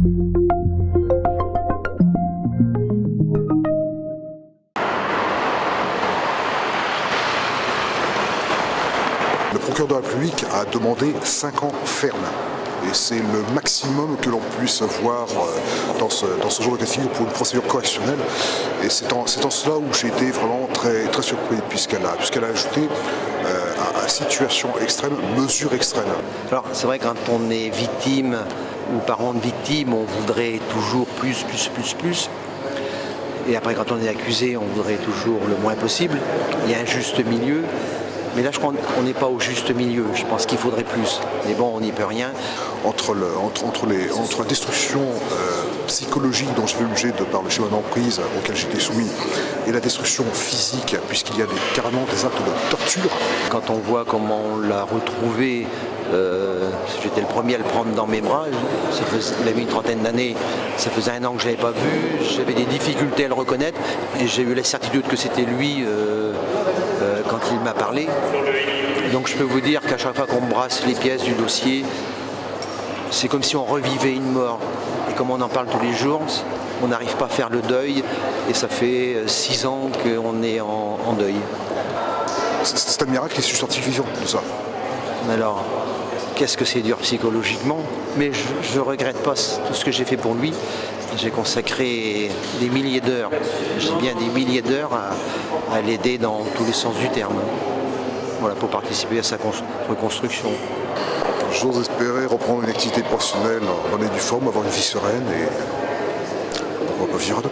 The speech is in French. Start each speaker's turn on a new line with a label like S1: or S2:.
S1: Le procureur de la République a demandé 5 ans ferme. Et c'est le maximum que l'on puisse voir dans ce genre de cas de figure pour une procédure correctionnelle. Et c'est en cela où j'ai été vraiment très surpris, puisqu'elle a ajouté à situation extrême, mesure extrême.
S2: Alors c'est vrai, quand on est victime ou parent de victime, on voudrait toujours plus. Et après, quand on est accusé, on voudrait toujours le moins possible. Il y a un juste milieu. Mais là, je crois qu'on n'est pas au juste milieu. Je pense qu'il faudrait plus. Mais bon, on n'y peut rien.
S1: Entre la destruction psychologique dont j'ai fait l'objet de par le schéma d'emprise auquel j'étais soumis et la destruction physique, puisqu'il y a carrément des actes de torture.
S2: Quand on voit comment on l'a retrouvé, j'étais le premier à le prendre dans mes bras. Il avait une trentaine d'années, ça faisait 1 an que je ne l'avais pas vu. J'avais des difficultés à le reconnaître et j'ai eu la certitude que c'était lui quand il m'a parlé. Donc je peux vous dire qu'à chaque fois qu'on brasse les pièces du dossier, c'est comme si on revivait une mort. Et comme on en parle tous les jours, on n'arrive pas à faire le deuil. Et ça fait 6 ans qu'on est en deuil.
S1: C'est un miracle qui est substantifiant, tout ça.
S2: Alors, qu'est-ce que c'est dur psychologiquement? Mais je ne regrette pas tout ce que j'ai fait pour lui. J'ai consacré des milliers d'heures, je dis bien des milliers d'heures, à l'aider dans tous les sens du terme. Voilà, pour participer à sa reconstruction.
S1: J'ose espérer reprendre une activité professionnelle, remettre du forme, avoir une vie sereine et on va vivre à deux.